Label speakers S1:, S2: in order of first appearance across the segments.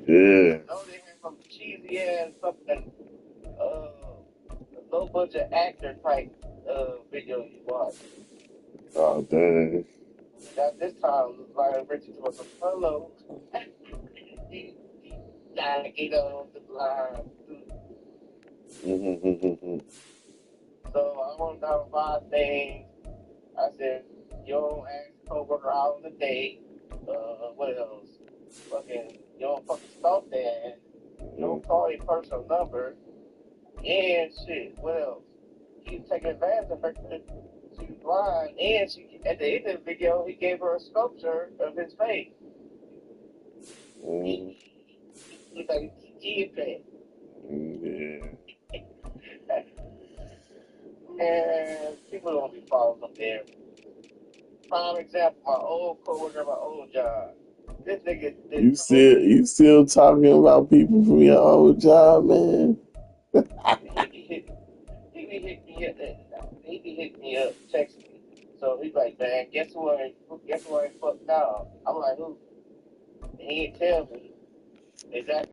S1: Yeah.
S2: No, they had some cheesy ass fucking low budget actor type video you watch.
S1: Oh, dang.
S2: That this time Lionel Richie was a hello. He gotta get on the line. So I went down 5 things. I said, you don't ask coworker out on the date. What else? Fucking, you don't fucking stalk that. You don't call your personal number. And shit, what else? He was taking advantage of her because she was blind. And she, at the end of the video, he gave her a sculpture of his face. He looked like a kid.
S1: Yeah.
S2: And people don't be following him there. Prime example, my old coworker, my old job. This nigga did
S1: You still talking about people from your old job, man?
S2: he be hit he be hitting me up he be hitting me up, texting me. So he's like, man, guess who I fucked out? I'm like, who? And he didn't tell me exactly.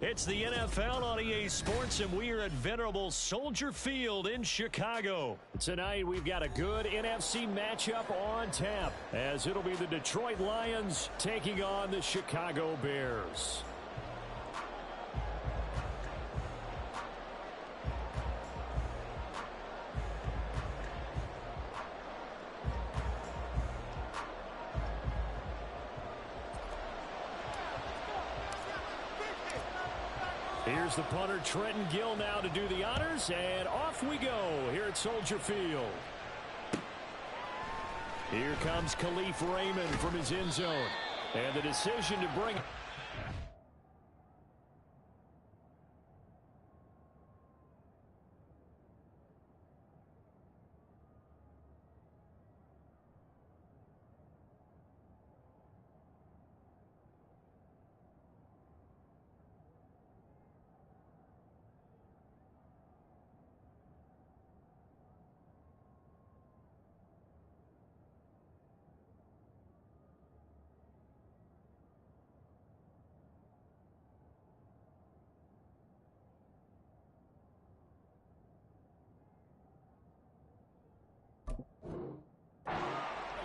S3: It's the NFL on EA Sports, and we are at venerable Soldier Field in Chicago. Tonight, we've got a good NFC matchup on tap, as it'll be the Detroit Lions taking on the Chicago Bears. Here's the punter, Trenton Gill, now to do the honors, and off we go here at Soldier Field. Here comes Khalif Raymond from his end zone, and the decision to bring...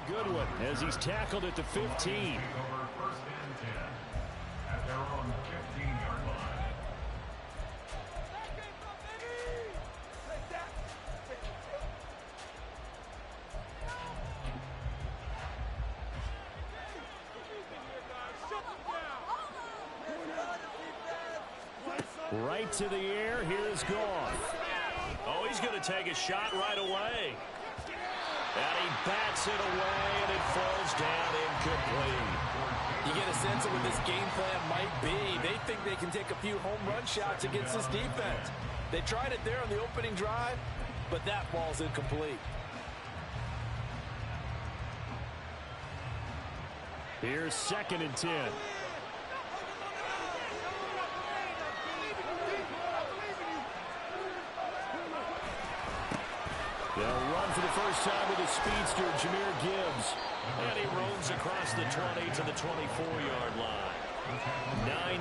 S3: Good one as he's tackled at the 15.
S4: Over first and 10 at their own 15-yard line.
S3: Right to the air, here's Goff. Oh, he's going to take a shot right away. And he bats it away, and it falls down incomplete.
S5: You get a sense of what this game plan might be. They think they can take a few home run shots against this defense. They tried it there on the opening drive, but that ball's incomplete.
S3: Here's 2nd and 10. They'll run for the first time with a speedster, Jahmyr Gibbs. And he roams across the 20 to the 24-yard line.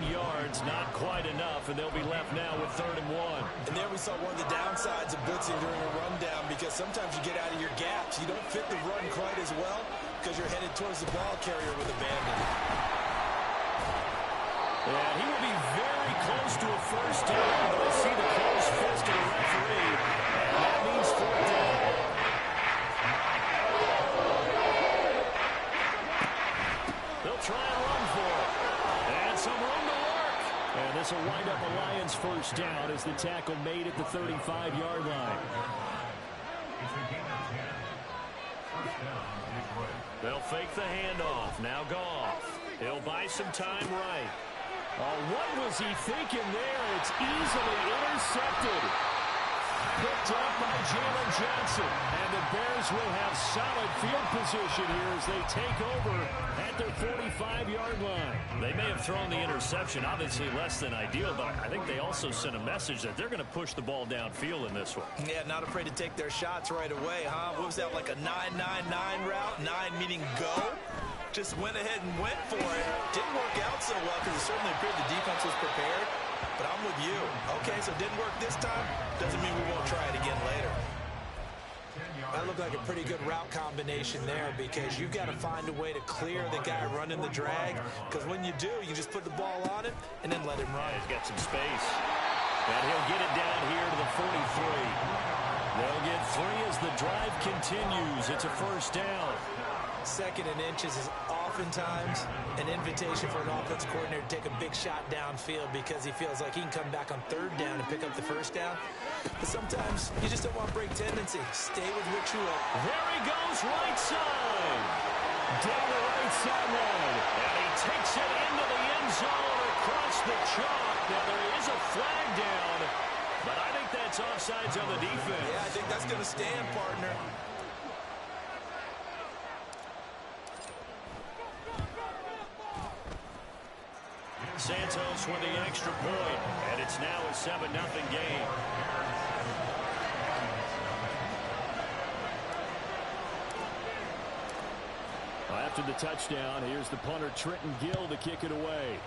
S3: 9 yards, not quite enough, and they'll be left now with 3rd and 1.
S5: And there we saw one of the downsides of blitzing during a rundown, because sometimes you get out of your gaps. You don't fit the run quite as well because you're headed towards the ball carrier with abandon.
S3: And he will be very close to a first down, but I see the close fist of the referee. And that means 4th down. They'll try and run for it. And some room to work. And this will wind up a Lions first down as the tackle made at the 35-yard line. They'll fake the handoff. Now Goff. He'll buy some time right. Oh, what was he thinking there? It's easily intercepted. Picked up by Jalen Johnson. And the Bears will have solid field position here as they take over at their 45-yard line. They may have thrown the interception, obviously less than ideal, but I think they also sent a message that they're going to push the ball downfield in this one.
S5: Yeah, not afraid to take their shots right away, huh? What was that, like a 9-9-9 route? 9 meaning go? Just went ahead and went for it. Didn't work out so well because it certainly appeared the defense was prepared. But I'm with you. Okay, so it didn't work this time. Doesn't mean we won't try it again later. That looked like a pretty good route combination there, because you've got to find a way to clear the guy running the drag. Because when you do, you just put the ball on him and then let him run.
S3: Yeah, he's got some space. And he'll get it down here to the 43. They'll get 3 as the drive continues. It's a first down.
S5: 2nd and inches is oftentimes an invitation for an offense coordinator to take a big shot downfield because he feels like he can come back on 3rd down and pick up the first down. But sometimes you just don't want break tendency. Stay with what you are.
S3: There he goes, right side. Down the right sideline. And he takes it into the end zone across the chalk. Now there is a flag down, but I think that's offsides on the defense.
S5: Yeah, I think that's going to stand, partner.
S3: Santos with the extra point, and it's now a 7-0 game. After the touchdown, here's the punter, Trenton Gill, to kick it away.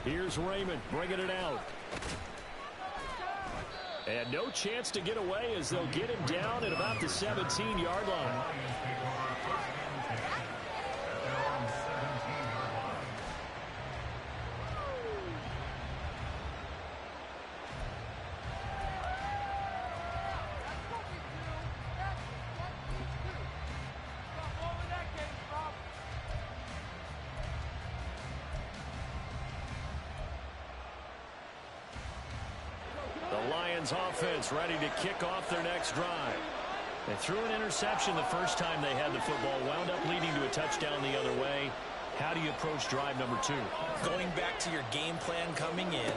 S3: Here's Raymond bringing it out. And no chance to get away as they'll get him down at about the 17-yard line. Offense ready to kick off their next drive. They threw an interception the first time they had the football, wound up leading to a touchdown the other way. How do you approach drive number 2?
S5: Going back to your game plan coming in,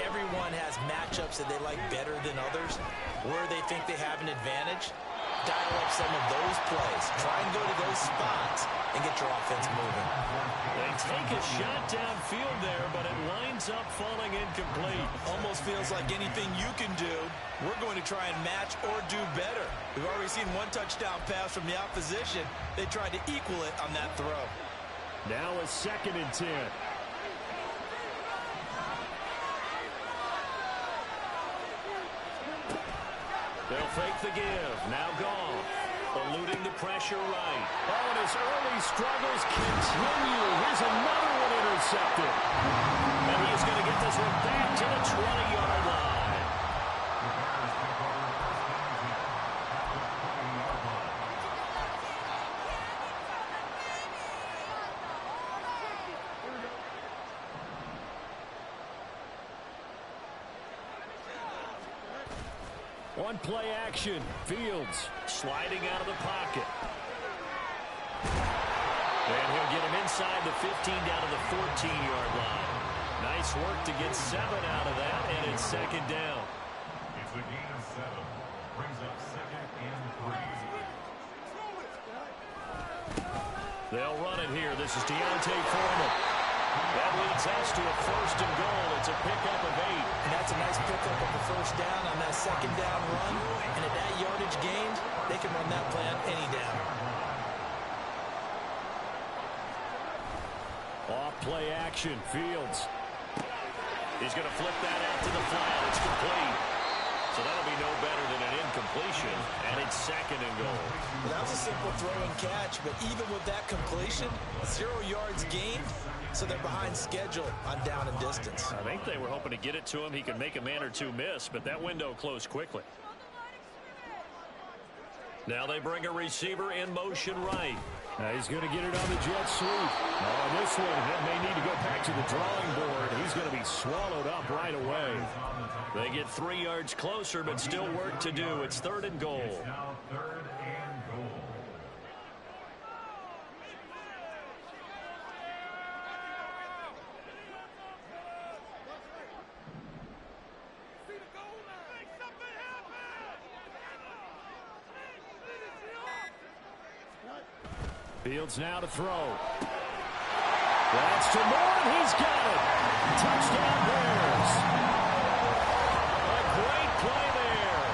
S5: everyone has matchups that they like better than others. Where they think they have an advantage, dial up some of those plays. Try and go to those spots and get your offense moving.
S3: They take a shot downfield there, but it lines up falling incomplete.
S5: Almost feels like anything you can do, we're going to try and match or do better. We've already seen one touchdown pass from the opposition. They tried to equal it on that throw.
S3: Now a 2nd and 10. They'll fake the give. Now gone. Eluding the pressure right. Oh, and his early struggles continue. Here's another one intercepted. And he's going to get this one back to the 20-yard line. One play action. Fields sliding out of the pocket. And he'll get him inside the 15 down to the 14-yard line. Nice work to get 7 out of that, and it's 2nd down.
S4: It's a gain of 7. Brings up 2nd and 3.
S3: They'll run it here. This is Deontay Foreman. That leads us to a 1st and goal. It's a pickup of 8.
S5: And that's a nice pickup of the 1st down on that 2nd down run. And at that yardage gained, they can run that play on any down.
S3: Off play action. Fields. He's going to flip that out to the flat. It's complete. So that'll be no better than an incompletion. And it's 2nd and goal.
S5: Well, that was a simple throw and catch, but even with that completion, 0 yards gained, so they're behind schedule on down and distance.
S3: I think they were hoping to get it to him. He could make a man or two miss, but that window closed quickly. Now they bring a receiver in motion right. Now he's going to get it on the jet sweep. Oh, this one may need to go back to the drawing board. He's going to be swallowed up right away. They get 3 yards closer, but still work to do. It's 3rd and goal.
S4: It's now 3rd and goal.
S3: Fields now to throw. That's to Moore. He's got it. Touchdown Bears. A great play there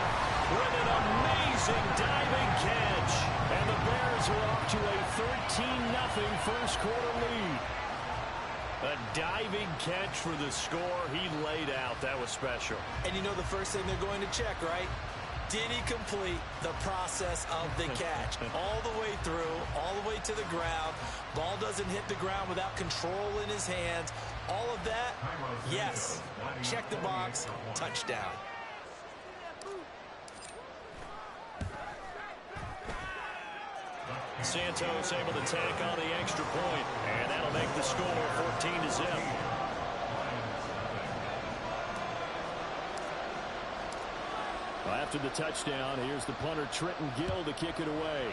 S3: with an amazing diving catch. And the Bears are off to a 13-0 first quarter lead. A diving catch for the score. He laid out. That was special.
S5: And you know the first thing they're going to check, right? Did he complete the process of the catch? All the way through, all the way to the ground. Ball doesn't hit the ground without control in his hands. All of that, yes. Check the box, touchdown.
S3: Santos able to tack on the extra point, and that'll make the score 14-0. After the touchdown, here's the punter Trenton Gill to kick it away.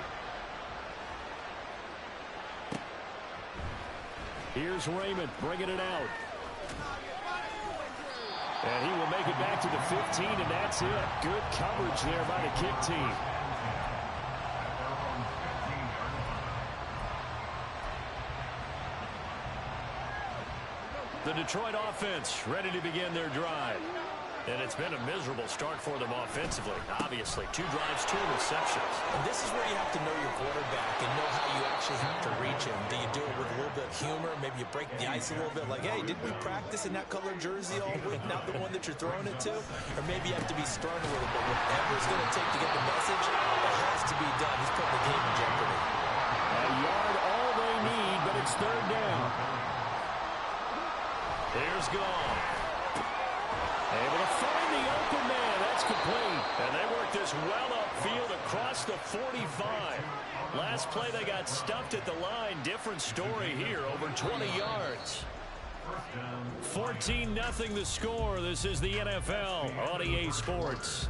S3: Here's Raymond bringing it out. And he will make it back to the 15, and that's it. Good coverage there by the kick team. The Detroit offense ready to begin their drive. And it's been a miserable start for them offensively. Obviously, 2 drives, 2 interceptions.
S5: And this is where you have to know your quarterback and know how you actually have to reach him. Do you do it with a little bit of humor? Maybe you break the ice a little bit, like, hey, didn't we practice in that color jersey all week, not the one that you're throwing it to? Or maybe you have to be stern a little bit. Whatever it's going to take to get the message, it has to be done. He's putting the game in jeopardy.
S3: A yard all they need, but it's 3rd down. Here's Goff. Able to find the open man. That's complete. And they work this well upfield across the 45. Last play they got stuffed at the line. Different story here. Over 20 yards. 14-0 the score. This is the NFL on EA Sports.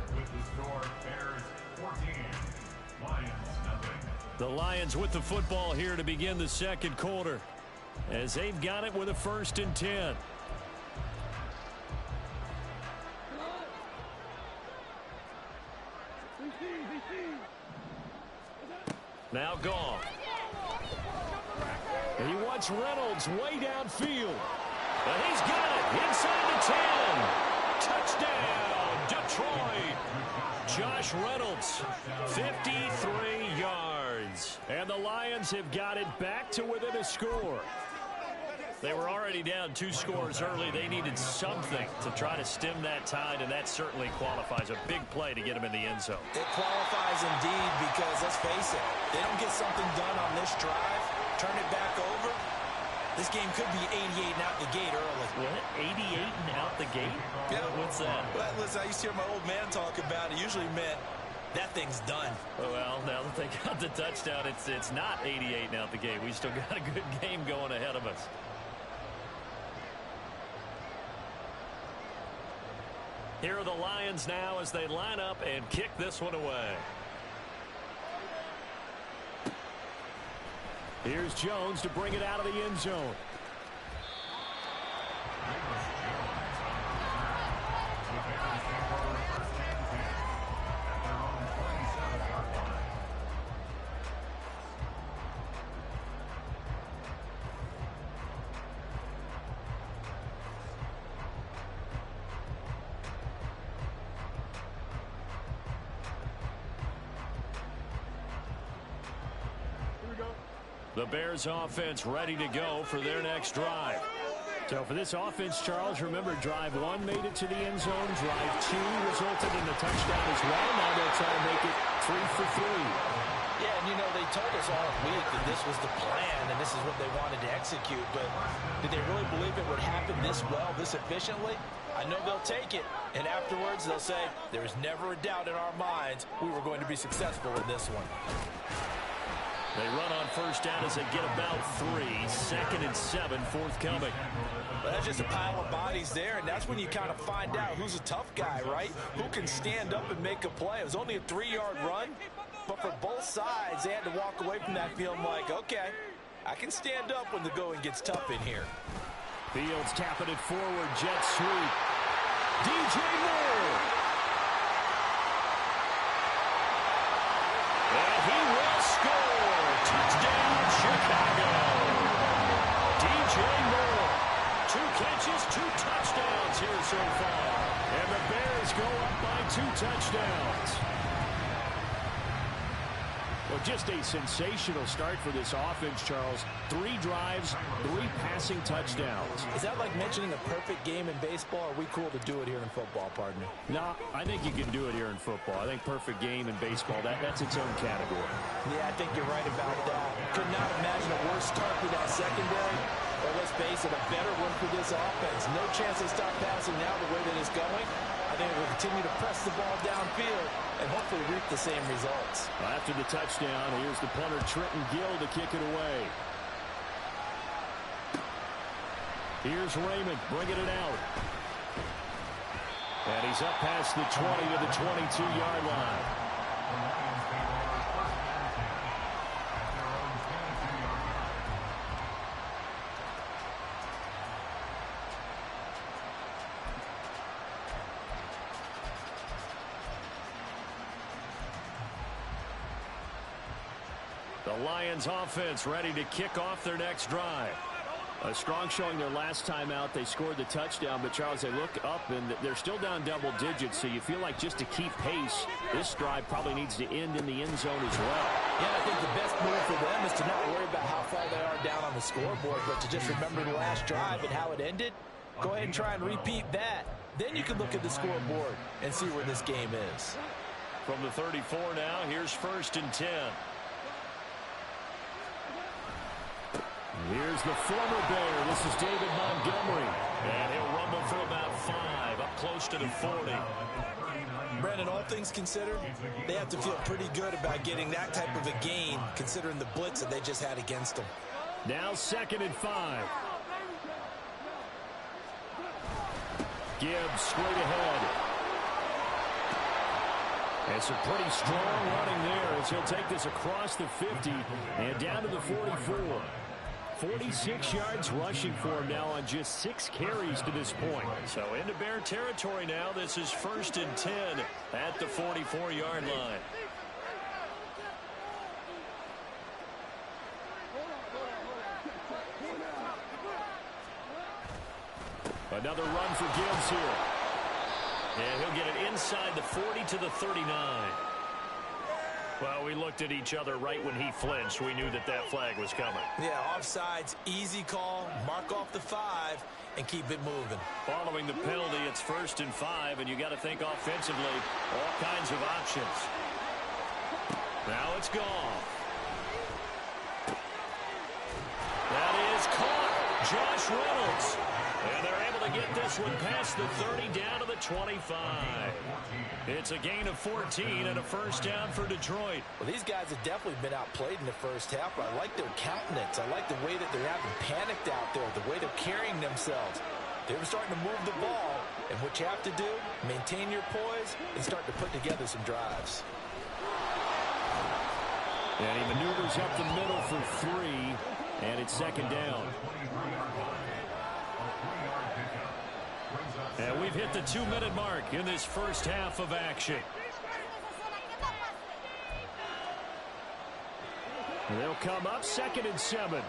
S3: The Lions with the football here to begin the 2nd quarter, as they've got it with a 1st and 10. Now Goff. He wants Reynolds way downfield. And he's got it inside the 10. Touchdown, Detroit. Josh Reynolds, 53 yards. And the Lions have got it back to within a score. They were already down 2 scores early. They needed something to try to stem that tide, and that certainly qualifies. A big play to get them in the end zone.
S5: It qualifies indeed because, let's face it, they don't get something done on this drive, turn it back over, this game could be 88 and out the gate early.
S3: What? 88 and out the gate?
S5: Yeah.
S3: What's that?
S5: Well, listen, I used to hear my old man talk about it. Usually meant that thing's done.
S3: Well, now that they got the touchdown, it's not 88 and out the gate. We still got a good game going ahead of us. Here are the Lions now as they line up and kick this one away. Here's Jones to bring it out of the end zone. The Bears offense ready to go for their next drive. So for this offense, Charles, remember drive 1 made it to the end zone. Drive 2 resulted in a touchdown as well. Now they'll try to make it 3 for 3.
S5: Yeah, and you know, they told us all week that this was the plan and this is what they wanted to execute. But did they really believe it would happen this well, this efficiently? I know they'll take it. And afterwards, they'll say, there's never a doubt in our minds we were going to be successful in this one.
S3: They run on first down as they get about 3. 2nd and 7, forthcoming.
S5: But that's just a pile of bodies there, and that's when you kind of find out who's a tough guy, right? Who can stand up and make a play. It was only a 3-yard run, but for both sides, they had to walk away from that feeling like, okay, I can stand up when the going gets tough in here.
S3: Fields tapping it forward, jet sweep. DJ Moore. And he will score. Touchdown, Chicago. DJ Moore. 2 catches, 2 touchdowns here so far. And the Bears go up by 2 touchdowns. Well, just a sensational start for this offense, Charles. 3 drives, 3 passing touchdowns.
S5: Is that like mentioning a perfect game in baseball? Or are we cool to do it here in football, pardon me?
S3: No, I think you can do it here in football. I think perfect game in baseball, that's its own category.
S5: Yeah, I think you're right about that. Could not imagine a worse start for that secondary. But let's face it, a better one for this offense. No chance they stop passing now the way that it's going. I think we'll continue to press the ball downfield and hopefully reap the same results.
S3: After the touchdown, here's the punter, Trenton Gill, to kick it away. Here's Raymond bringing it out. And he's up past the 20 to the 22-yard line. The Lions offense ready to kick off their next drive. A strong showing their last time out. They scored the touchdown, but Charles, they look up and they're still down double digits, so you feel like just to keep pace, this drive probably needs to end in the end zone as well.
S5: Yeah, I think the best move for them is to not worry about how far they are down on the scoreboard, but to just remember the last drive and how it ended. Go ahead and try and repeat that. Then you can look at the scoreboard and see where this game is.
S3: From the 34 now, here's 1st and 10. Here's the former Bear. This is David Montgomery. And he'll rumble for about 5, up close to the 40.
S5: Brandon, all things considered, they have to feel pretty good about getting that type of a gain, considering the blitz that they just had against them.
S3: Now 2nd and 5. Gibbs straight ahead. And some pretty strong running there as he'll take this across the 50 and down to the 44. 46 yards rushing for him now on just 6 carries to this point. So into Bear territory now. This is 1st and 10 at the 44-yard line. Another run for Gibbs here. And he'll get it inside the 40 to the 39. Well, we looked at each other right when he flinched. We knew that flag was coming.
S5: Yeah, offsides, easy call, mark off the 5, and keep it moving.
S3: Following the penalty, it's 1st and 5, and you got to think offensively, all kinds of options. Now it's gone. That is caught. Josh Reynolds. And they're able to get this one past the 30 down to the 25. It's a gain of 14 and a 1st down for Detroit.
S5: Well, these guys have definitely been outplayed in the first half, but I like their countenance. I like the way that they're having panicked out there, the way they're carrying themselves. They were starting to move the ball, and what you have to do, maintain your poise and start to put together some drives.
S3: And he maneuvers up the middle for 3, and it's 2nd down. And we've hit the 2-minute mark in this first half of action. And they'll come up 2nd and 7.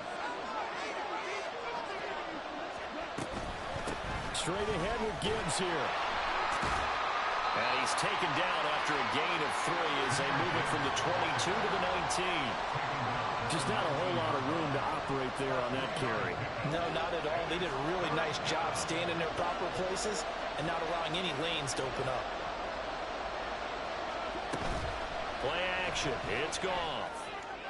S3: Straight ahead with Gibbs here. And he's taken down after a gain of 3 as they move it from the 22 to the 19. Just not a whole lot of room to operate there on that carry.
S5: No, not at all. They did a really nice job staying in their proper places and not allowing any lanes to open up.
S3: Play action. It's gone.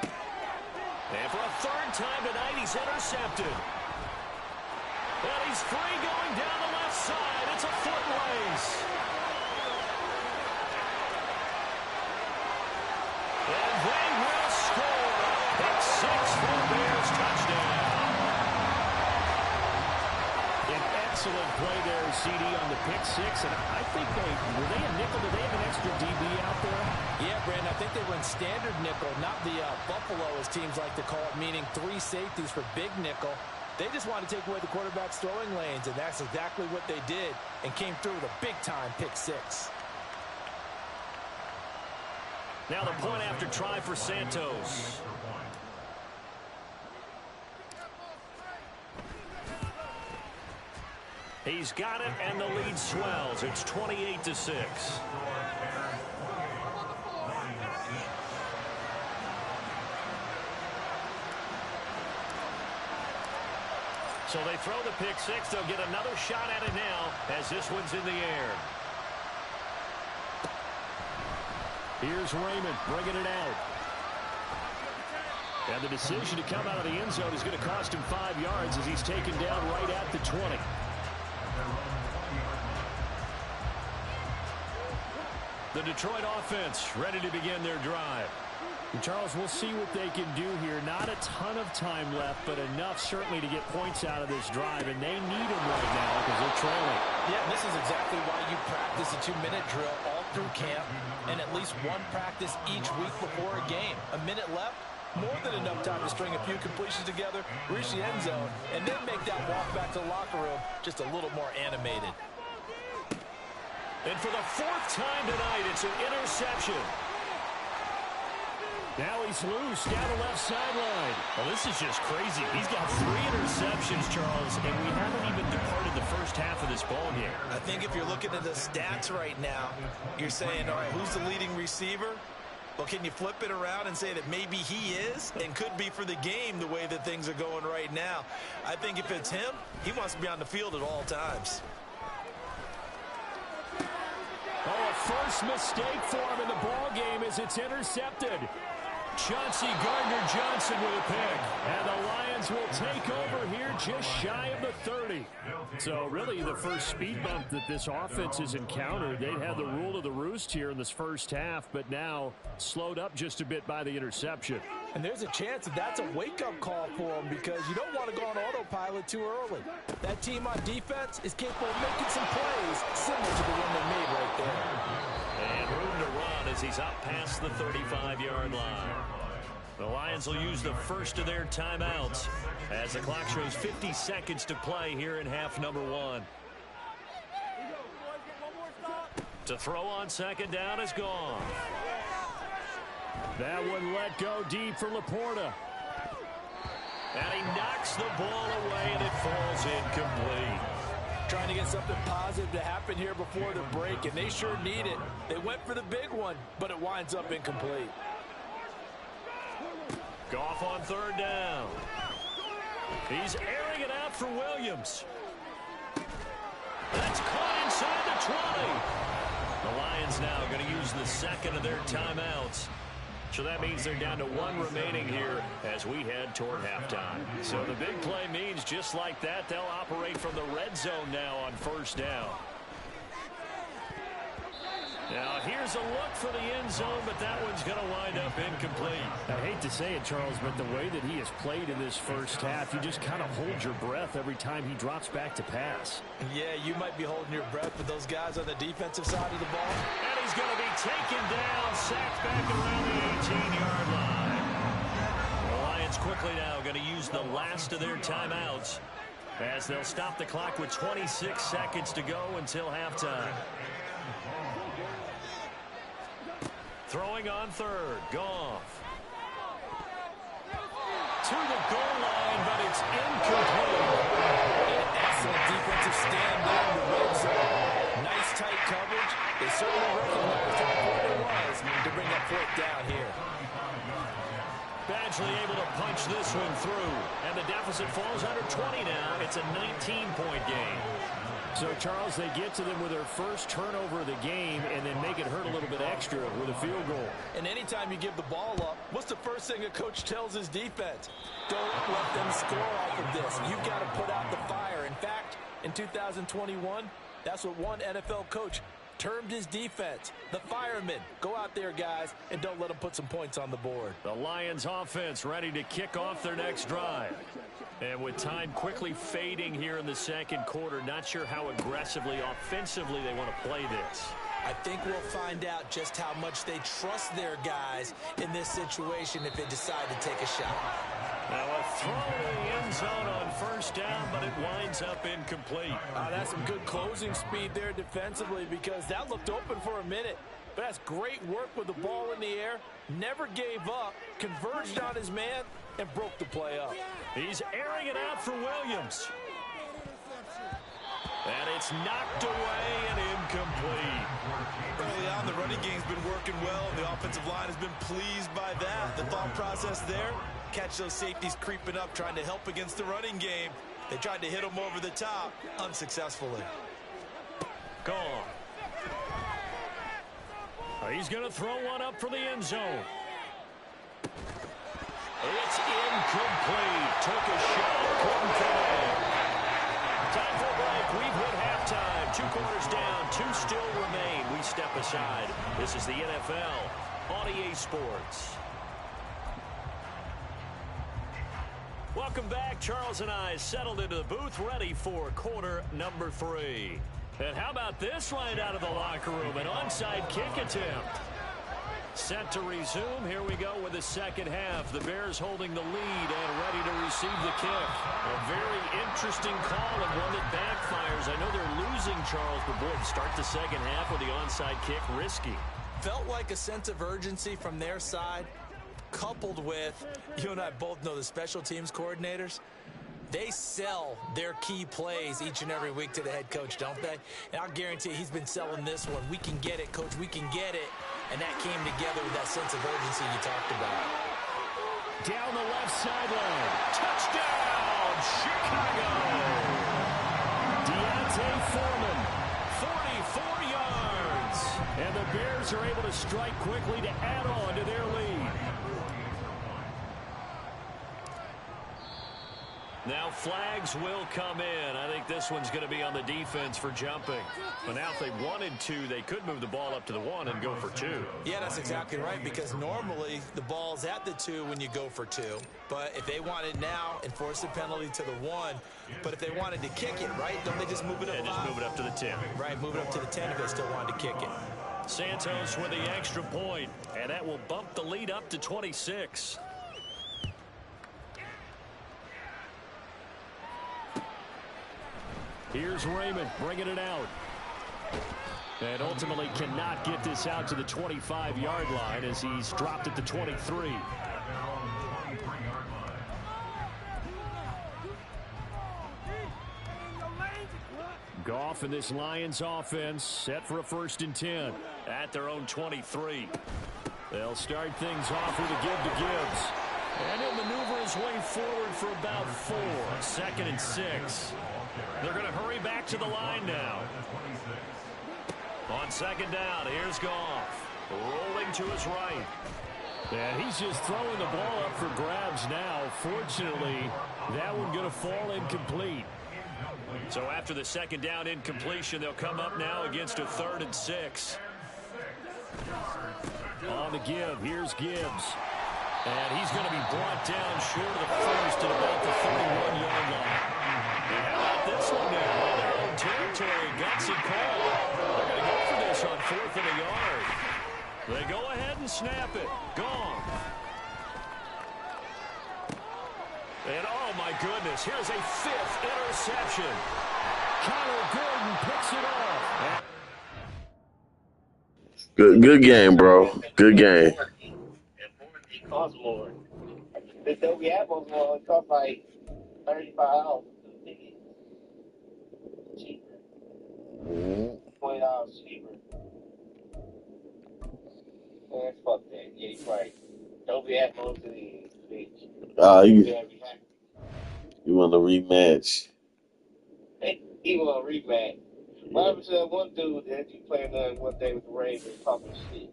S3: And for a 3rd time tonight, he's intercepted. And he's free going down the left side. It's a foot race. And they will score. Pick 6 for the Bears, touchdown. An excellent play there, CD, on the pick 6. And I think were they a nickel? Did they have an extra DB out there?
S5: Yeah, Brandon, I think they run standard nickel, not the Buffalo, as teams like to call it, meaning 3 safeties for big nickel. They just want to take away the quarterback's throwing lanes, and that's exactly what they did and came through with a big-time pick 6.
S3: Now the point after try for Santos. He's got it, and the lead swells. It's 28-6. So they throw the pick 6. They'll get another shot at it now as this one's in the air. Here's Raymond bringing it out. And the decision to come out of the end zone is going to cost him 5 yards as he's taken down right at the 20. The Detroit offense ready to begin their drive. And Charles, we'll see what they can do here. Not a ton of time left, but enough certainly to get points out of this drive, and they need them right now because they're trailing.
S5: Yeah, this is exactly why you practice a 2-minute drill all through camp and at least one practice each week before a game. A minute left, more than enough time to string a few completions together, reach the end zone, and then make that walk back to the locker room just a little more animated.
S3: And for the 4th time tonight, it's an interception. Now he's loose down the left sideline.
S5: Well, this is just crazy. He's got 3 interceptions, Charles, and we haven't even departed the first half of this ball game. I think if you're looking at the stats right now, you're saying, all right, who's the leading receiver? Well, can you flip it around and say that maybe he is and could be for the game the way that things are going right now? I think if it's him, he wants to be on the field at all times.
S3: Oh, a first mistake for him in the ball game as it's intercepted. Chauncey Gardner-Johnson with a pick. And the Lions will take over here just shy of the 30. So really the first speed bump that this offense has encountered. They'd had the rule of the roost here in this first half, but now slowed up just a bit by the interception.
S6: And there's a chance that that's a wake-up call for them because you don't want to go on autopilot too early. That team on defense is capable of making some plays similar to the one they made right there.
S3: And room to run as he's up past the 35-yard line. The Lions will use the first of their timeouts as the clock shows 50 seconds to play here in half number 1. To throw on second down is gone. That one let go deep for Laporta. And he knocks the ball away and it falls incomplete.
S6: Trying to get something positive to happen here before the break, and they sure need it. They went for the big one, but it winds up incomplete.
S3: Goff on third down. He's airing it out for Williams. That's caught inside the 20. The Lions now going to use the second of their timeouts. So that means they're down to 1 remaining here as we head toward halftime. So the big play means just like that, they'll operate from the red zone now on first down. Now here's a look for the end zone, but that one's going to wind up incomplete.
S7: I hate to say it, Charles, but the way that he has played in this first half, you just kind of hold your breath every time he drops back to pass.
S6: Yeah, you might be holding your breath with those guys on the defensive side of the ball.
S3: And he's going to be taken down, sacked back around the 18-yard line. The Lions quickly now going to use the last of their timeouts as they'll stop the clock with 26 seconds to go until halftime. Throwing on third, Goff. To the goal line, but it's incomplete.
S6: An excellent defensive stand there in the red zone. Nice tight coverage. They certainly recognized how important it was to bring that fourth down here.
S3: Badgley able to punch this one through, and the deficit falls under 20 now. It's a 19-point game.
S7: So, Charles, they get to them with their first turnover of the game and then make it hurt a little bit extra with a field goal.
S6: And anytime you give the ball up, what's the first thing a coach tells his defense? Don't let them score off of this. You've got to put out the fire. In fact, in 2021, that's what one NFL coach termed his defense, the firemen. Go out there, guys, and don't let them put some points on the board.
S3: The Lions offense ready to kick off their next drive. And with time quickly fading here in the second quarter, not sure how aggressively, offensively they want to play this.
S6: I think we'll find out just how much they trust their guys in this situation if they decide to take a shot.
S3: Now a throw to the end zone on first down, but it winds up incomplete.
S6: That's some good closing speed there defensively because that looked open for a minute. But that's great work with the ball in the air. Never gave up, converged on his man, and broke the play up.
S3: He's airing it out for Williams. And it's knocked away and incomplete.
S5: Early on, the running game's been working well, and the offensive line has been pleased by that. The thought process there, catch those safeties creeping up, trying to help against the running game. They tried to hit them over the top, unsuccessfully.
S3: Gone. He's going to throw one up for the end zone. It's incomplete. Took a shot, couldn't connect. Time for a break. We've hit halftime. 2 quarters down, 2 still remain. We step aside. This is the NFL on EA Sports. Welcome back. Charles and I settled into the booth, ready for quarter number 3. And how about this right out of the locker room? An onside kick attempt. Set to resume. Here we go with the second half. The Bears holding the lead and ready to receive the kick. A very interesting call and one that backfires. I know they're losing, Charles, but boy, to start the second half with the onside kick, risky.
S6: Felt like a sense of urgency from their side.
S5: coupled with, you and I both know the special teams coordinators, they sell their key plays each and every week to the head coach, don't they? And I'll guarantee he's been selling this one. We can get it, coach, we can get it. And that came together with that sense of urgency you talked about.
S7: Down the left sideline. Touchdown, Chicago. Deontay Foreman, 44 yards. And the Bears are able to strike quickly to add on to their lead. Now flags will come in. I think this one's going to be on the defense for jumping. But now if they wanted to, they could move the ball up to the 1 and go for 2.
S5: Yeah, that's exactly right, because normally the ball's at the 2 when you go for 2. But if they want it now, enforce the penalty to the 1. But if they wanted to kick it, right, don't they just move it up?
S7: Yeah, just move it up to the 10.
S5: Right, move it up to the 10 if they still wanted to kick it.
S7: Santos with the extra point, and that will bump the lead up to 26. Here's Raymond bringing it out. And ultimately cannot get this out to the 25-yard line as he's dropped at the 23. Goff and this Lions offense set for a 1st and 10 at their own 23. They'll start things off with a give to Gibbs. And he'll maneuver his way forward for about 4. 2nd and 6. They're going to hurry back to the line now. On 2nd down, here's Goff. Rolling to his right. And he's just throwing the ball up for grabs now. Fortunately, that one going to fall incomplete. So after the 2nd down incompletion, they'll come up now against a 3rd and 6. On the give, here's Gibbs. And he's going to be brought down short of the 1st at about the 31-yard line. And how about this one now? On their own territory, gutsy call. They're going to go for this on 4th and a yard. They go ahead and snap it. Gone. And oh my goodness, here's a 5th interception. Connor Gordon picks it off.
S1: Good game, bro. Good game.
S2: It costs more. The Dolby Apple's one, it costs like $35 to the ticket. Cheaper. $20 cheaper. Man, fuck that. Yeah, you're right. Dolby Apple's to the bitch.
S1: You want a rematch?
S2: He want a rematch. What happened to that one dude that you played one day with the Ravens talking shit?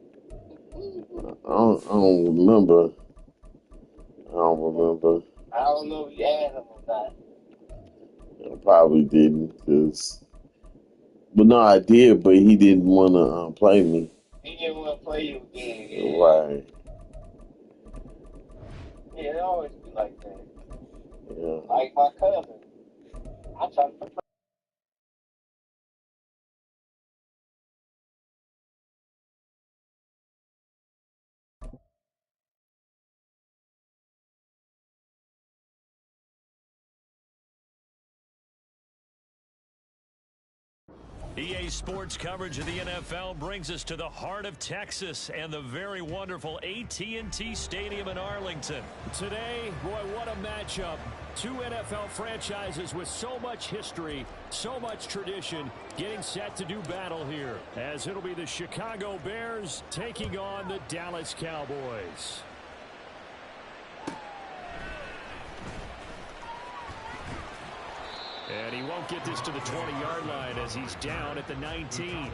S1: I don't remember.
S2: I don't know if you had him or not.
S1: I probably didn't, but no, I did. But he didn't want to play me.
S2: He didn't want to play you again. Yeah.
S1: Right.
S2: Yeah, it always be like that.
S1: Yeah.
S2: Like my cousin. I tried to
S3: EA Sports coverage of the NFL brings us to the heart of Texas and the very wonderful AT&T Stadium in Arlington.
S7: Today, boy, what a matchup. 2 NFL franchises with so much history, so much tradition, getting set to do battle here, as it'll be the Chicago Bears taking on the Dallas Cowboys. And he won't get this to the 20-yard line as he's down at the 19.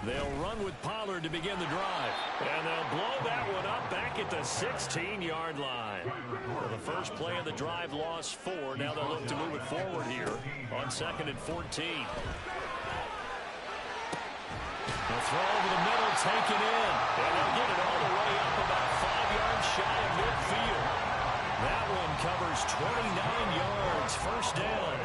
S3: They'll run with Pollard to begin the drive. And they'll blow that one up back at the 16-yard line. Well, the first play of the drive lost 4. Now they'll look to move it forward here on 2nd and 14. The throw over the middle, taken in. And they'll get it all the way up about 5 yards shy of midfield. That one covers 29 yards. First down.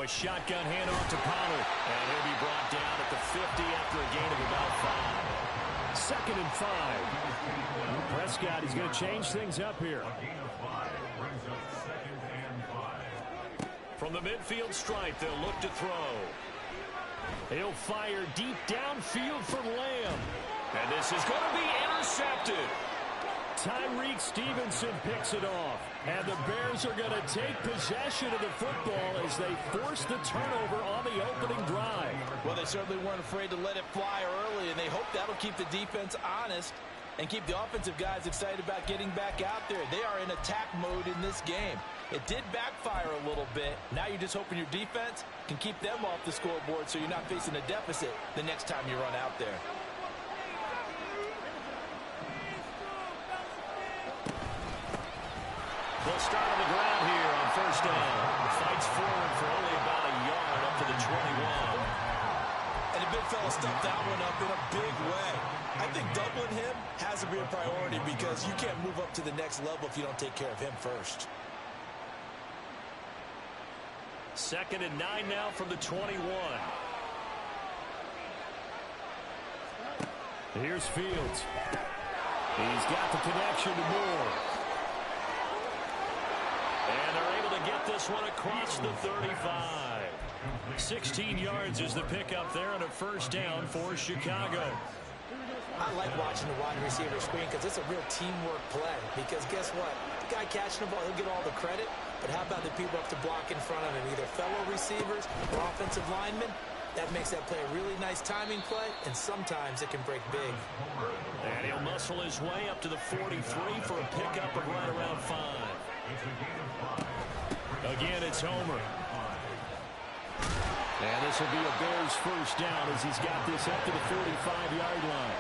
S7: a shotgun handoff to Pollard. And he'll be brought down at the 50 after a gain of about 5. 2nd and 5. Prescott is going to change things up here. From the midfield stripe, they'll look to throw. He'll fire deep downfield for Lamb. And this is going to be intercepted. Tyreek Stevenson picks it off. And the Bears are going to take possession of the football as they force the turnover on the opening drive.
S6: Well, they certainly weren't afraid to let it fly early, and they hope that'll keep the defense honest and keep the offensive guys excited about getting back out there. They are in attack mode in this game. It did backfire a little bit. Now you're just hoping your defense can keep them off the scoreboard so you're not facing a deficit the next time you run out there.
S7: They'll start on the ground here on 1st down. Fights forward for only about a yard up to the 21.
S6: And the big fella stuffed that one up in a big way. I think doubling him has to be a priority because you can't move up to the next level if you don't take care of him first.
S7: 2nd and 9 now from the 21. Here's Fields. He's got the connection to Moore. And they're able to get this one across the 35. 16 yards is the pickup there on a 1st down for Chicago.
S6: I like watching the wide receiver screen because it's a real teamwork play. Because guess what? The guy catching the ball, he'll get all the credit. But how about the people up to block in front of him? Either fellow receivers or offensive linemen. That makes that play a really nice timing play, and sometimes it can break big.
S7: And he'll muscle his way up to the 43 for a pickup of right around 5. Again, it's Homer. And this will be a Bears 1st down as he's got this up to the 45-yard line.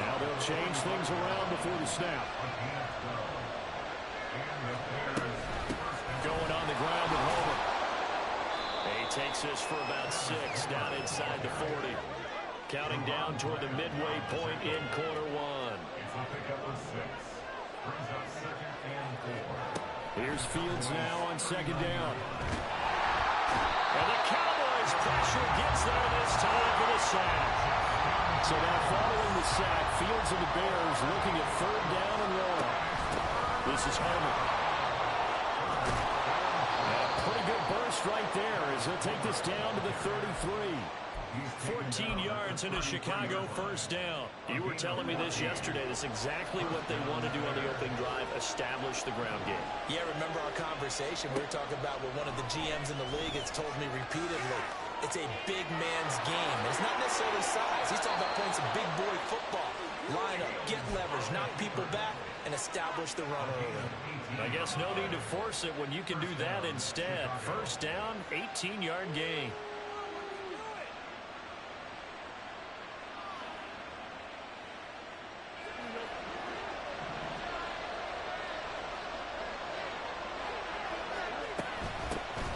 S7: Now they'll change things around before the snap. Going on the ground with Homer. He takes this for about 6 down inside the 40. Counting down toward the midway point in quarter 1. Here's Fields now on 2nd down. And the Cowboys pressure gets there this time for the sack. So now following the sack, Fields and the Bears looking at 3rd down and long. This is Homer. Pretty good burst right there as he'll take this down to the 33. 14 yards into Chicago 1st down. You were telling me this yesterday. That's exactly what they want to do on the opening drive, establish the ground game.
S6: Yeah, remember our conversation? We were talking about what one of the GMs in the league has told me repeatedly. It's a big man's game. It's not necessarily size. He's talking about playing some big boy football. Line up, get leverage, knock people back, and establish the run early.
S7: I guess no need to force it when you can do that instead. 1st down, 18-yard gain.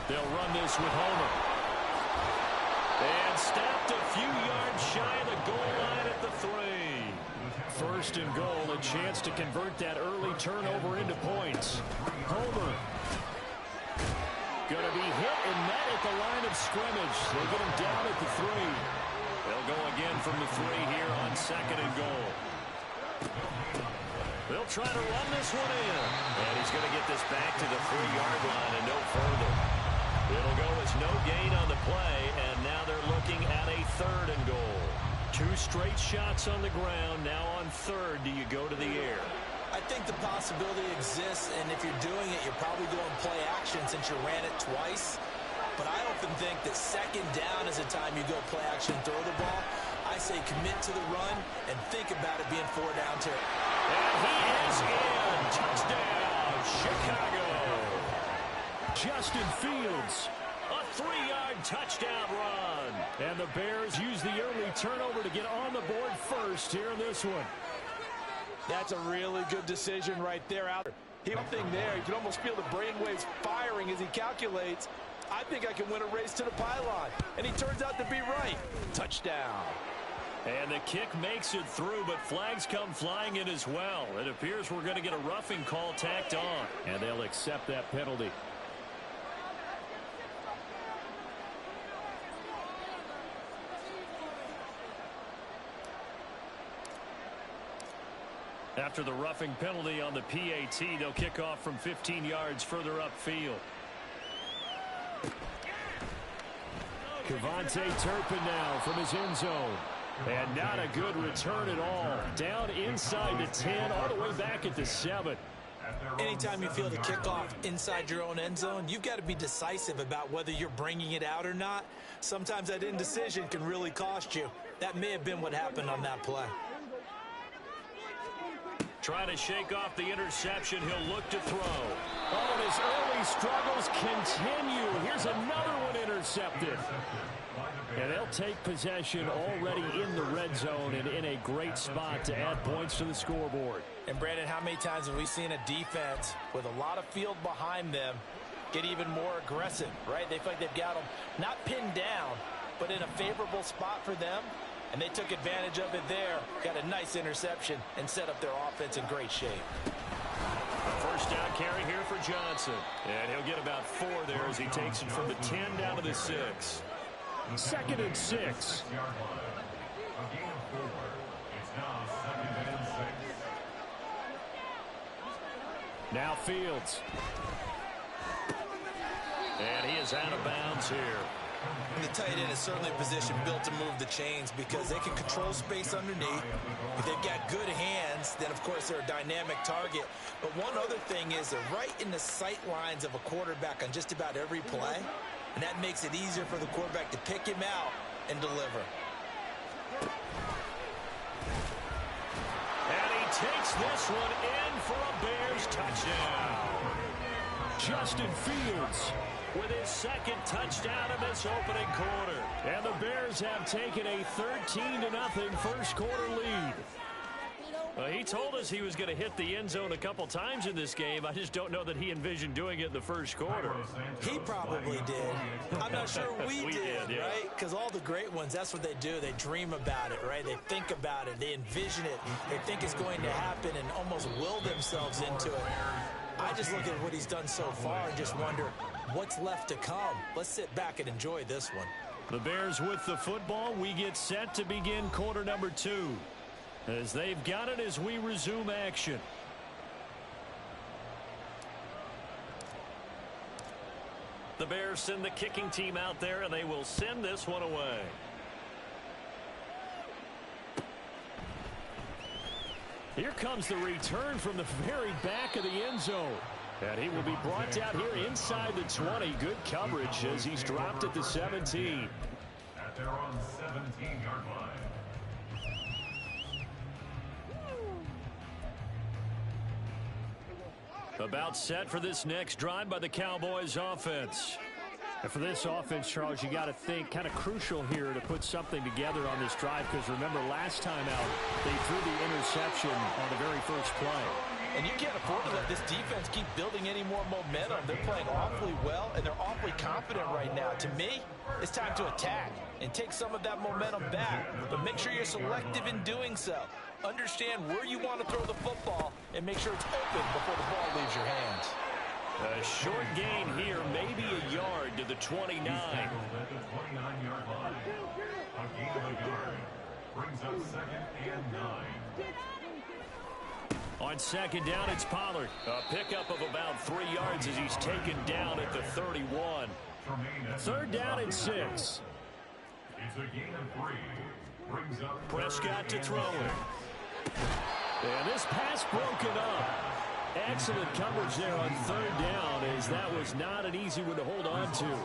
S7: They'll run this with Homer. And stopped a few yards shy of the goal line at the 3. 1st and goal, a chance to convert that early turnover into points. Homer. Going to be hit and met at the line of scrimmage. They get him down at the 3. They'll go again from the 3 here on 2nd and goal. They'll try to run this one in. And he's going to get this back to the 3-yard line and no further. It'll go as no gain on the play, and now they're looking at a 3rd and goal. 2 straight shots on the ground. Now on 3rd, do you go to the air?
S6: I think the possibility exists, and if you're doing it, you're probably going play action since you ran it twice. But I often think that 2nd down is the time you go play action, throw the ball. I say commit to the run and think about it being 4 down territory.
S7: And he is in. Touchdown, Chicago. Justin Fields, a 3-yard touchdown run. And the Bears use the early turnover to get on the board first here in this one.
S6: That's a really good decision right there. Something there. You can almost feel the brainwaves firing as he calculates. I think I can win a race to the pylon. And he turns out to be right. Touchdown.
S7: And the kick makes it through, but flags come flying in as well. It appears we're going to get a roughing call tacked on. And they'll accept that penalty. After the roughing penalty on the PAT, they'll kick off from 15 yards further upfield. Kevontae Turpin now from his end zone. And not a good return at all. Down inside the 10, all the way back at the 7.
S6: Anytime you feel the kickoff inside your own end zone, you've got to be decisive about whether you're bringing it out or not. Sometimes that indecision can really cost you. That may have been what happened on that play.
S7: Trying to shake off the interception. He'll look to throw. Oh, and his early struggles continue. Here's another one intercepted. And they'll take possession already in the red zone and in a great spot to add points to the scoreboard.
S6: And, Brandon, how many times have we seen a defense with a lot of field behind them get even more aggressive, right? They feel like they've got them not pinned down, but in a favorable spot for them. And they took advantage of it there, got a nice interception, and set up their offense in great shape.
S7: First down carry here for Johnson. And he'll get about 4 there as he takes it from the 10 down to the 6. 2nd and 6. Now Fields. And he is out of bounds here.
S6: The tight end is certainly a position built to move the chains because they can control space underneath. If they've got good hands, then, of course, they're a dynamic target. But one other thing is they're right in the sight lines of a quarterback on just about every play, and that makes it easier for the quarterback to pick him out and deliver.
S7: And he takes this one in for a Bears touchdown. Justin Fields with his 2nd touchdown of this opening quarter. And the Bears have taken a 13-0 first quarter lead. He told us he was going to hit the end zone a couple times in this game. I just don't know that he envisioned doing it in the first quarter.
S6: He probably did. I'm not sure we did,
S7: yeah.
S6: Right? Because all the great ones, that's what they do. They dream about it, right? They think about it. They envision it. They think it's going to happen and almost will themselves into it. I just look at what he's done so far and just wonder what's left to come. Let's sit back and enjoy this one.
S7: The Bears with the football. We get set to begin quarter number 2. As they've got it as we resume action. The Bears send the kicking team out there, and they will send this one away. Here comes the return from the very back of the end zone. And he will be brought out here inside the 20. Good coverage as he's dropped at the 17.
S4: At their own 17-yard line.
S7: About set for this next drive by the Cowboys offense. And for this offense, Charles, you got to think kind of crucial here to put something together on this drive because remember last time out they threw the interception on the very first play.
S6: And you can't afford to let this defense keep building any more momentum. They're playing awfully well, and they're awfully confident right now. To me, it's time to attack and take some of that momentum back. But make sure you're selective in doing so. Understand where you want to throw the football and make sure it's open before the ball leaves your hands.
S7: A short gain here, maybe a yard to the 29.
S4: At the 29-yard line. A gain of a yard. Brings up 2nd and 9.
S7: On 2nd down, it's Pollard. A pickup of about 3 yards as he's taken down at the 31. 3rd down and 6.
S4: It's a gain of 3. Brings up
S7: Prescott to throw it. And this pass broken up. Excellent coverage there on 3rd down as that was not an easy one to hold on to.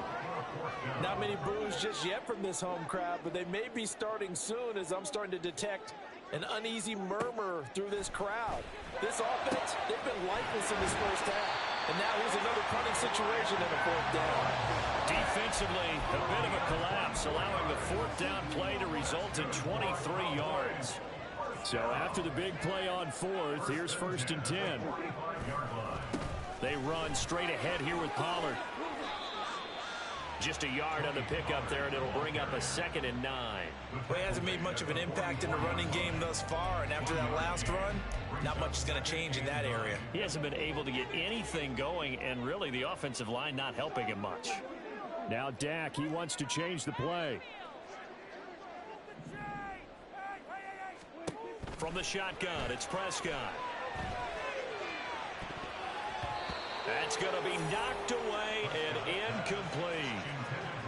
S6: Not many boos just yet from this home crowd, but they may be starting soon as I'm starting to detect an uneasy murmur through this crowd. This offense, they've been lifeless in this first half. And now here's another punting situation and a 4th down.
S7: Defensively, a bit of a collapse, allowing the 4th down play to result in 23 yards. So after the big play on 4th, here's 1st and 10. They run straight ahead here with Pollard. Just a yard on the pickup there, and it'll bring up a 2nd and 9.
S6: Well, he hasn't made much of an impact in the running game thus far, and after that last run, not much is going to change in that area.
S7: He hasn't been able to get anything going, and really the offensive line not helping him much. Now Dak, he wants to change the play.
S3: From the shotgun, it's Prescott. That's going to be knocked away and incomplete.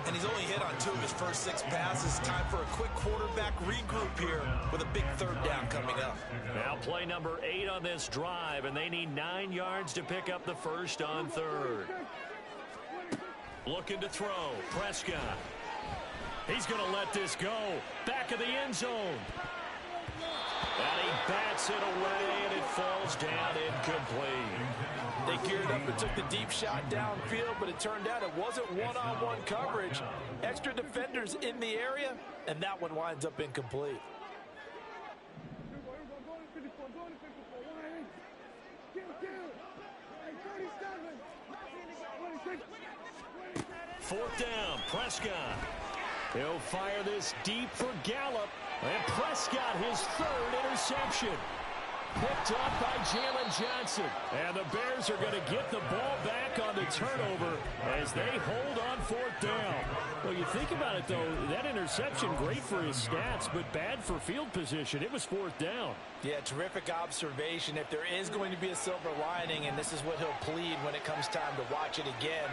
S5: And he's only hit on 2 of his first 6 passes. Time for a quick quarterback regroup here with a big 3rd down coming up.
S3: Now play number 8 on this drive, and they need 9 yards to pick up the first on 3rd. Looking to throw. Prescott. He's going to let this go. Back of the end zone. And he bats it away, and it falls down incomplete.
S6: They geared up and took the deep shot downfield, but it turned out it wasn't one-on-one coverage. Extra defenders in the area, and that one winds up incomplete.
S3: Fourth down, Prescott. He'll fire this deep for Gallup. And Prescott, his 3rd interception. Picked up by Jalen Johnson. And the Bears are going to get the ball back on the turnover as they hold on 4th down. Well, you think about it, though, that interception, great for his stats, but bad for field position. It was 4th down.
S6: Yeah, terrific observation. If there is going to be a silver lining, and this is what he'll plead when it comes time to watch it again,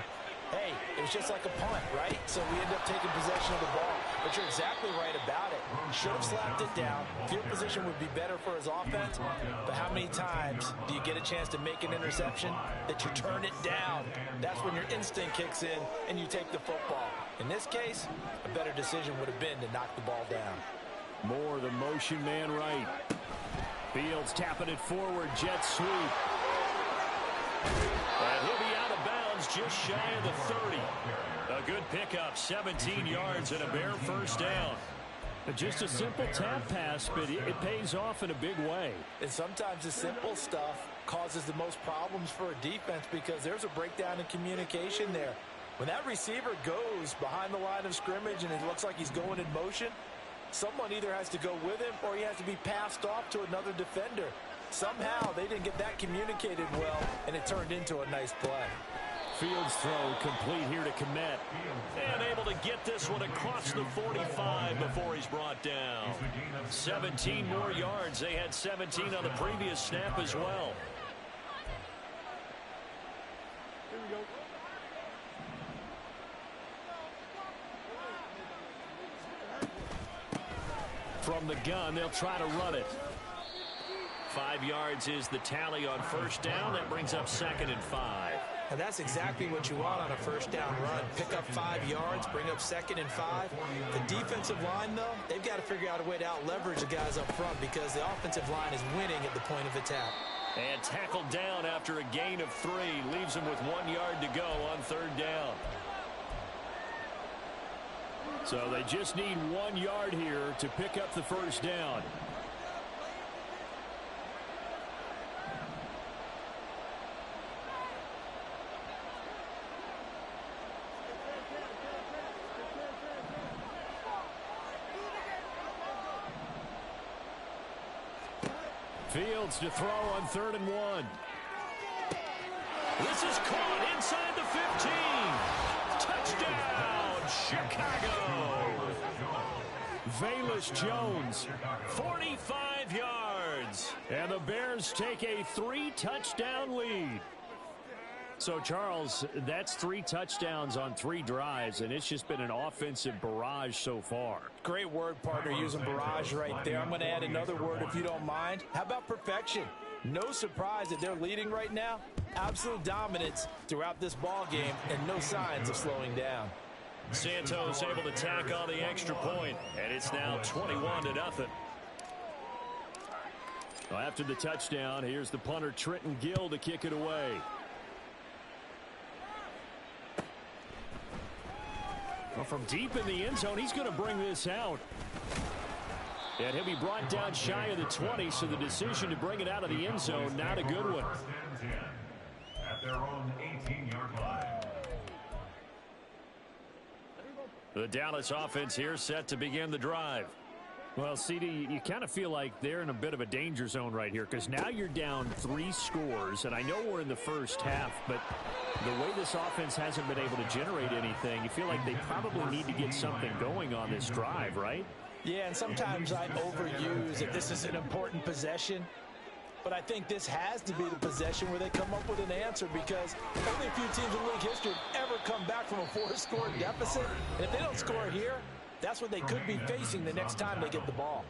S6: hey, it was just like a punt, right? So we end up taking possession of the ball. But you're exactly right about it. Should have slapped it down. Field position would be better for his offense. But how many times do you get a chance to make an interception that you turn it down? That's when your instinct kicks in and you take the football. In this case, a better decision would have been to knock the ball down.
S3: More the motion man right. Fields tapping it forward, jet sweep. And he'll be out of bounds just shy of the 30. A good pickup, 17 yards and a Bear first down. Just a simple tap pass, but it pays off in a big way.
S6: And sometimes the simple stuff causes the most problems for a defense because there's a breakdown in communication there. When that receiver goes behind the line of scrimmage and it looks like he's going in motion, someone either has to go with him or he has to be passed off to another defender. Somehow they didn't get that communicated well, and it turned into a nice play.
S3: Fields throw complete here to Komet. And able to get this one across the 45 before he's brought down. 17 more yards. They had 17 on the previous snap as well.
S8: Here we go.
S3: From the gun, they'll try to run it. 5 yards is the tally on first down. That brings up 2nd and 5.
S6: And that's exactly what you want on a first down run. Pick up 5 yards, bring up 2nd and 5. The defensive line, though, they've got to figure out a way to out-leverage the guys up front because the offensive line is winning at the point of attack.
S3: And tackled down after a gain of 3. Leaves him with 1 yard to go on 3rd down. So they just need 1 yard here to pick up the first down. Fields to throw on 3rd and 1. This is caught inside the 15. Touchdown, Chicago. Velus Jones, 45 yards. And the Bears take a 3-touchdown lead. So, Charles, that's 3 touchdowns on 3 drives, and it's just been an offensive barrage so far.
S6: Great word, partner, using barrage right there. I'm going to add another word if you don't mind. How about perfection? No surprise that they're leading right now. Absolute dominance throughout this ball game and no signs of slowing down.
S3: Santos able to tack on the extra point, and it's now 21-0. Well, after the touchdown, here's the punter Trenton Gill to kick it away. Well, from deep in the end zone, he's going to bring this out. And he'll be brought down shy of the 20, so the decision to bring it out of the end zone, not a good one.
S4: At their own 18-yard line.
S3: The Dallas offense here set to begin the drive.
S7: Well, CD, you kind of feel like they're in a bit of a danger zone right here because now you're down 3 scores, and I know we're in the first half, but the way this offense hasn't been able to generate anything, you feel like they probably need to get something going on this drive, right?
S6: Yeah, and sometimes I overuse that this is an important possession. But I think this has to be the possession where they come up with an answer, because only a few teams in league history have ever come back from a 4-score deficit. And if they don't score here, that's what they could be facing the next time they get the ball.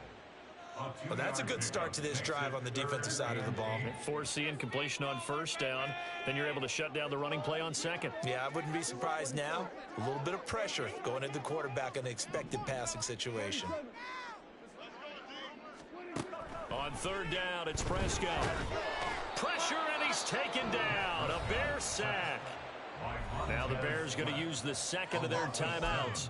S5: Well, that's a good start to this drive on the defensive side of the ball.
S7: Force the incompletion on first down. Then you're able to shut down the running play on second.
S5: Yeah, I wouldn't be surprised now. A little bit of pressure going into the quarterback in an expected passing situation.
S7: On third down, it's Prescott. Pressure, and he's taken down. A Bear sack. Now the Bears going to use the second of their timeouts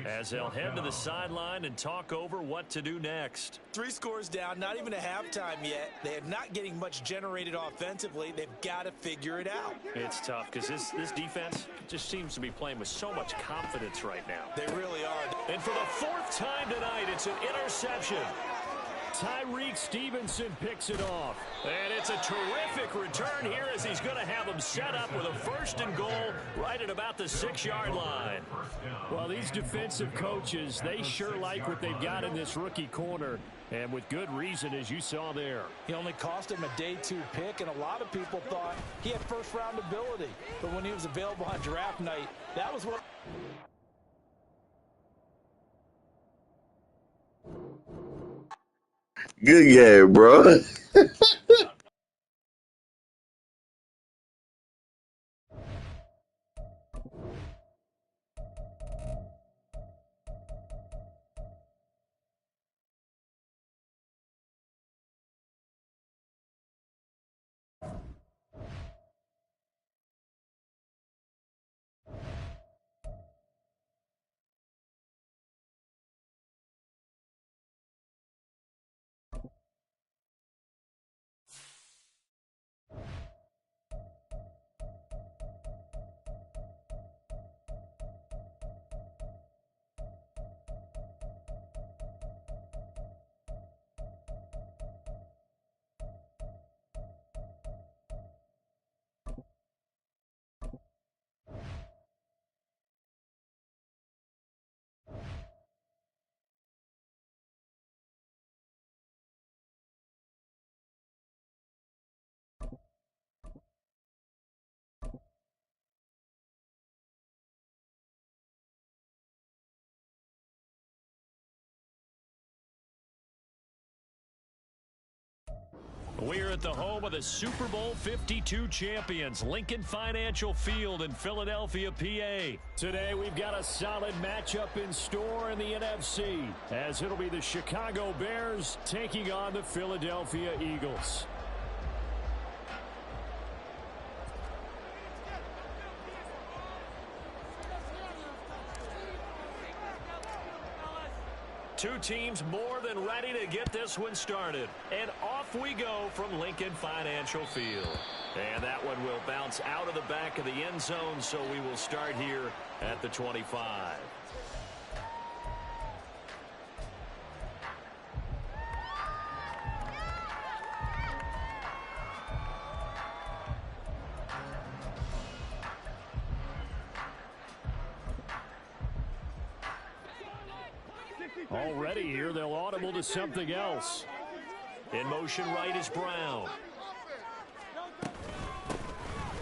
S7: as they'll head to the sideline and talk over what to do next.
S5: 3 scores down, not even a halftime yet. They are not getting much generated offensively. They've got to figure it out.
S7: It's tough because this defense just seems to be playing with so much confidence right now.
S5: They really are.
S7: And for the 4th time tonight, it's an interception. Tyreek Stevenson picks it off. And it's a terrific return here as he's going to have them set up with a 1st and goal right at about the 6-yard line. Well, these defensive coaches, they sure like what they've got in this rookie corner. And with good reason, as you saw there.
S6: He only cost him a day 2 pick, and a lot of people thought he had first-round ability. But when he was available on draft night, that was what...
S1: Good game, bro.
S7: We're at the home of the Super Bowl 52 champions, Lincoln Financial Field in Philadelphia, PA. Today, we've got a solid matchup in store in the NFC, as it'll be the Chicago Bears taking on the Philadelphia Eagles. Two teams more than ready to get this one started. And off we go from Lincoln Financial Field. And that one will bounce out of the back of the end zone, so we will start here at the 25. Already here, they'll audible to something else. In motion right is Brown.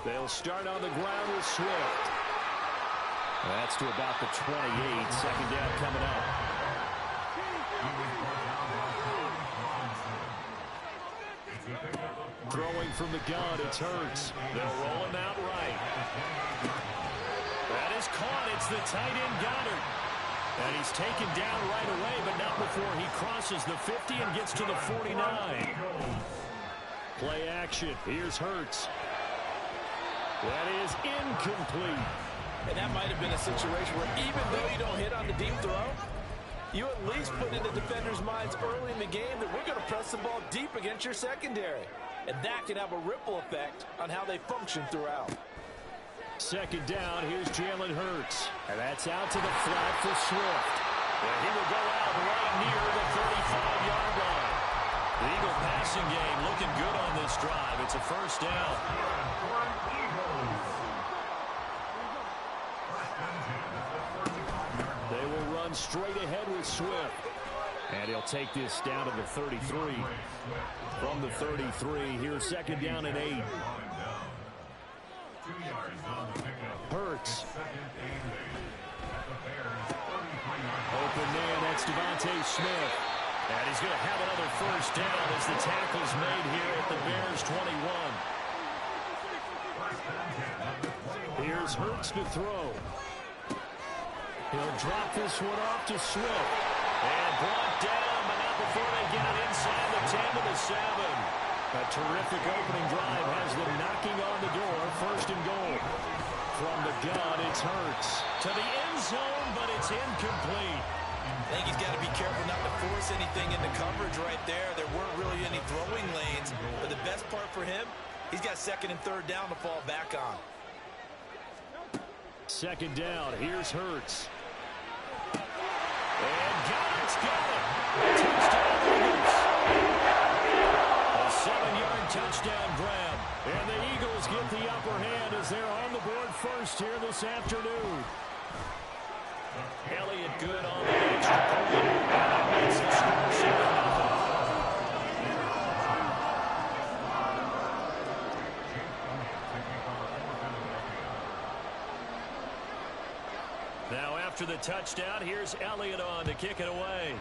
S7: They'll start on the ground with Swift. That's to about the 28. 2nd down coming up. Throwing from the gun, it's Hurts. They'll roll him out right. That is caught. It's the tight end Goddard. And he's taken down right away, but not before he crosses the 50 and gets to the 49. Play action. Here's Hurts. That is incomplete.
S6: And that might have been a situation where even though you don't hit on the deep throw, you at least put in the defenders' minds early in the game that we're going to press the ball deep against your secondary. And that can have a ripple effect on how they function throughout.
S7: 2nd down, here's Jalen Hurts. And that's out to the flat for Swift. And he will go out right near the 35-yard line. The Eagle passing game looking good on this drive. It's a 1st down. They will run straight ahead with Swift. And he'll take this down to the 33. From the 33, here's second down and 8. Hurts. Open man, that's Devontae Smith. And he's going to have another first down as the tackle's made here at the Bears 21. Here's Hurts to throw. He'll drop this one off to Swift. And brought down, but not before they get it inside the 10 to the 7. A terrific opening drive has them knocking on the door. First and goal. From the gun, it's Hurts. To the end zone, but it's incomplete.
S5: I think he's got to be careful not to force anything into coverage right there. There weren't really any throwing lanes. But the best part for him, he's got second and third down to fall back on.
S7: Second down, here's Hurts. And got it. Touchdown Eagles. A 7-yard touchdown grab. And the Eagles get the upper hand as they're on the board first here this afternoon. Elliott good on the extra point. And that makes the score 7-0. Now after the touchdown, here's Elliott on to kick it away.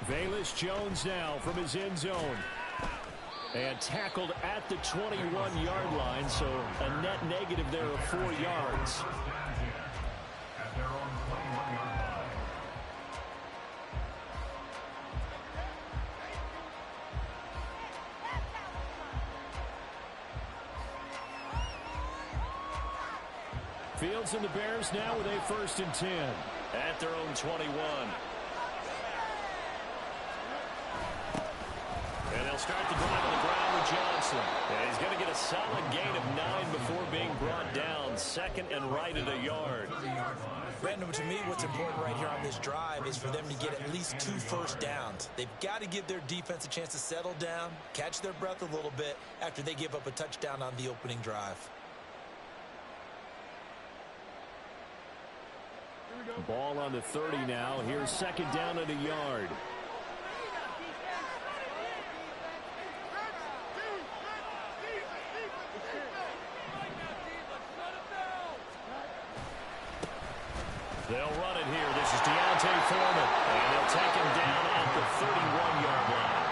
S7: Velus Jones now from his end zone. And tackled at the 21-yard line, so a net negative there of 4 yards. Fields and the Bears now with a first and 10 at their own 21. And they'll start the drive on the ground with Johnson. And he's going to get a solid gain of 9 before being brought down. Second and right at a yard.
S6: Brandon, to me, what's important right here on this drive is for them to get at least 2 first downs. They've got to give their defense a chance to settle down, catch their breath a little bit after they give up a touchdown on the opening drive.
S7: Ball on the 30 now. Here's second down at a yard. They'll run it here. This is Deontay Foreman. And they'll take him down at the 31-yard line.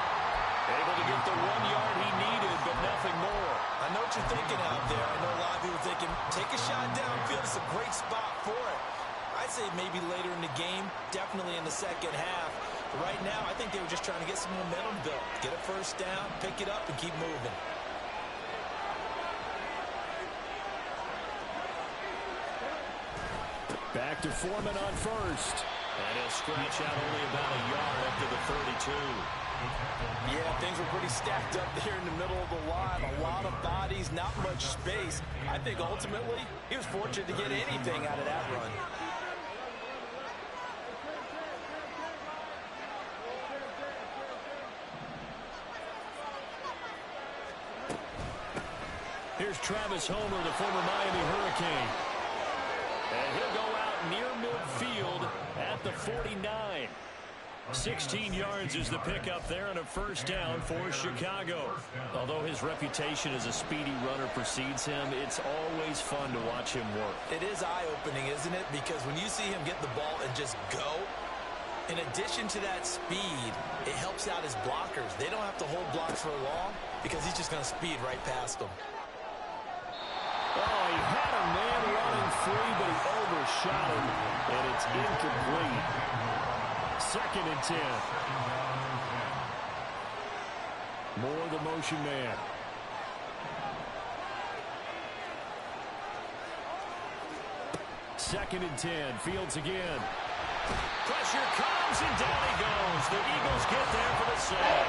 S7: Able to get the 1 yard he needed, but nothing more.
S6: I know what you're thinking out there. I know a lot of people thinking, take a shot downfield. It's a great spot for it. I'd say maybe later in the game, definitely in the second half. But right now, I think they were just trying to get some momentum built. Get a first down, pick it up, and keep moving.
S7: Back to Foreman on first. And he'll scratch out only about a yard up to the 32.
S6: Yeah, things were pretty stacked up there in the middle of the line. A lot of bodies, not much space. I think ultimately he was fortunate to get anything out of that run.
S7: Here's Travis Homer, the former Miami Hurricane. And he'll go out near midfield at the 49. 16 yards is the pickup there and a first down for Chicago. Although his reputation as a speedy runner precedes him, it's always fun to watch him work.
S6: It is eye-opening, isn't it? Because when you see him get the ball and just go, in addition to that speed, it helps out his blockers. They don't have to hold blocks for long because he's just going to speed right past them.
S7: Oh, he had a man running free, but he overshot him, and it's incomplete. Second and 10. More the motion man. Second and 10. Fields again. Pressure comes, and down he goes. The Eagles get there for the sack.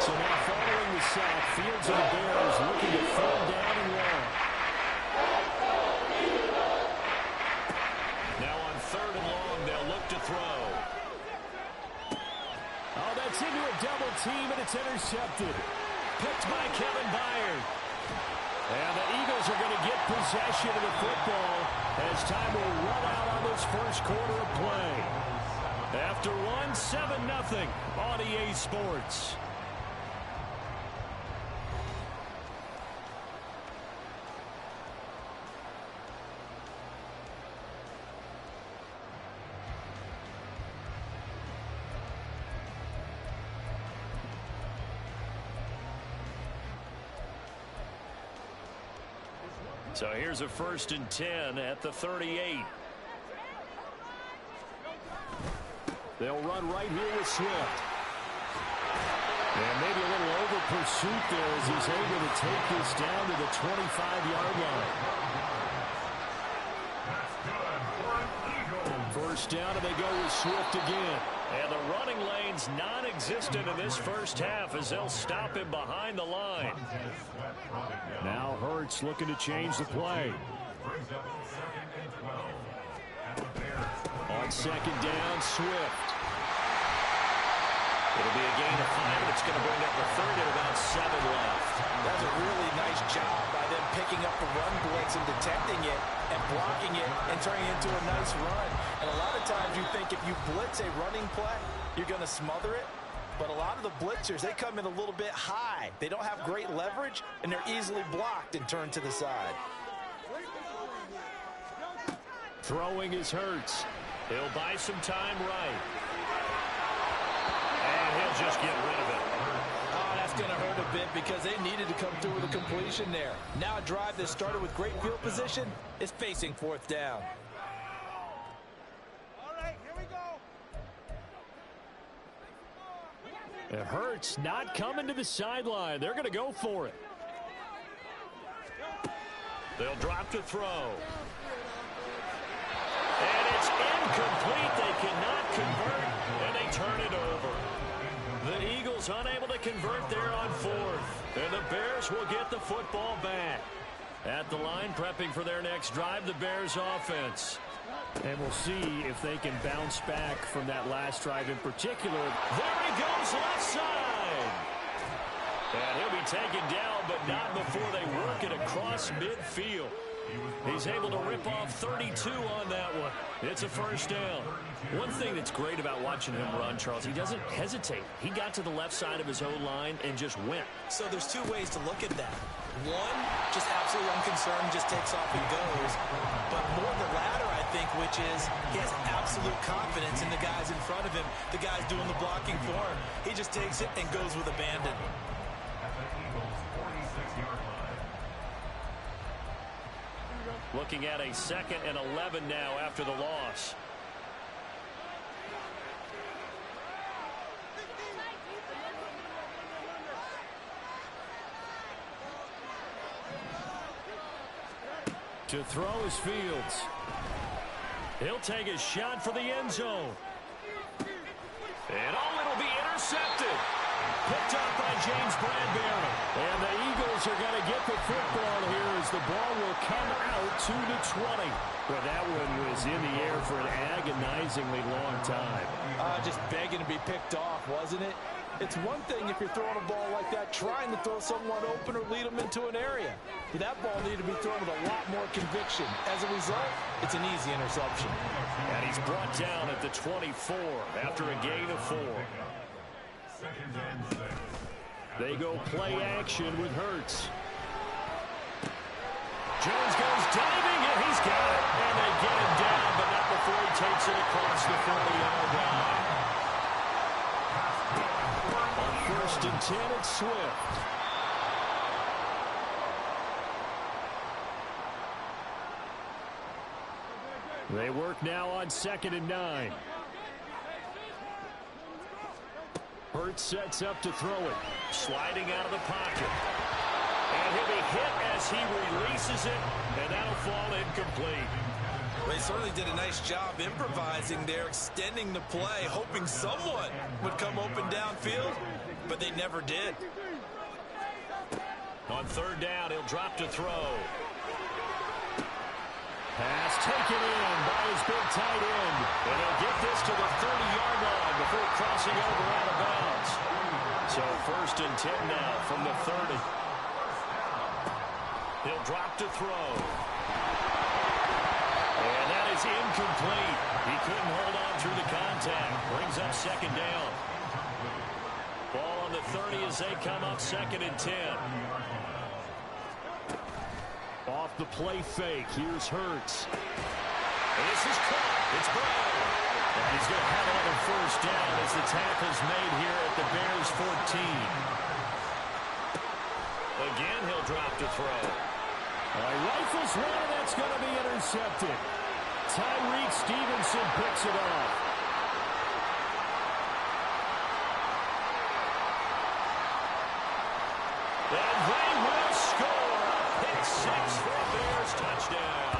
S7: So now following the sack, Fields and the Bears looking at 4th down and 1. Now on 3rd and long, they'll look to throw. Oh, that's into a double team, and it's intercepted. Picked by Kevin Byard. And the Eagles are going to get possession of the football as time will run out on this first quarter of play. After one, 7-0 on EA Sports. So here's a 1st and 10 at the 38. They'll run right here with Swift. And maybe a little over pursuit there as he's able to take this down to the 25-yard line. First down, and they go with Swift again. And the running lane's non-existent in this first half as they'll stop him behind the line. Now Hurts looking to change the play. On 2nd down, Swift. It'll be a gain of 5, and it's going to bring up the 3rd at about 7 left.
S6: That's a really nice job by them picking up the run blitz and detecting it and blocking it and turning it into a nice run. And a lot of times you think if you blitz a running play, you're going to smother it. But a lot of the blitzers, they come in a little bit high. They don't have great leverage, and they're easily blocked and turned to the side.
S7: Throwing is Hurts. He'll buy some time right. And he'll just get rid of it.
S6: Oh, that's going to hurt a bit because they needed to come through with a completion there. Now a drive that started with great field position is facing 4th down.
S8: All right, here we go.
S7: And Hurts not coming to the sideline. They're going to go for it. They'll drop to throw. And it's incomplete. They cannot convert, and they turn it over. The Eagles unable to convert there on 4th. And the Bears will get the football back. At the line, prepping for their next drive, the Bears offense. And we'll see if they can bounce back from that last drive in particular. There he goes, left side. And he'll be taken down, but not before they work it across midfield. He's able to rip off 32 on that one. It's a 1st down. One thing that's great about watching him run, Charles, he doesn't hesitate. He got to the left side of his O-line and just went.
S5: So there's 2 ways to look at that. One, just absolutely unconcerned, just takes off and goes. But more the latter, I think, which is he has absolute confidence in the guys in front of him, the guys doing the blocking for him. He just takes it and goes with abandon.
S4: At the Eagles' 46-yard line.
S7: Looking at a 2nd and 11 now after the loss. To throw is Fields. He'll take a shot for the end zone. And it'll be intercepted. Picked up by James Bradbury. And the Eagles are going to get the football here as the ball will come out to the 20. Well, that one was in the air for an agonizingly long time.
S6: Just begging to be picked off, wasn't it? It's one thing if you're throwing a ball like that, trying to throw someone open or lead them into an area. But that ball needed to be thrown with a lot more conviction. As a result, it's an easy interception.
S7: And he's brought down at the 24 after a gain of 4.
S4: 2nd and 6.
S7: They go play action with Hurts. Jones goes diving, and he's got it. And they get him down, but not before he takes it across the 40-yard line. On 1st and 10, it's Swift. They work now on 2nd and 9. Hurts sets up to throw it. Sliding out of the pocket. And he'll be hit as he releases it, and that'll fall incomplete.
S5: Well, they certainly did a nice job improvising there, extending the play, hoping someone would come open downfield, but they never did.
S7: On 3rd down, he'll drop to throw. Pass taken in by his big tight end. And he'll get this to the 30-yard line before crossing over out of bounds. So 1st and 10 now from the 30. He'll drop to throw. And that is incomplete. He couldn't hold on through the contact. Brings up second down. Ball on the 30 as they come up 2nd and 10. Off the play fake. Here's Hurts. This is caught. It's Brown. And he's going to have another first down as the tackle's made here at the Bears 14. Again, he'll drop to throw. Rifles one, and that's going to be intercepted. Tyreek Stevenson picks it off. And they will score. Pick 6 for a Bears touchdown.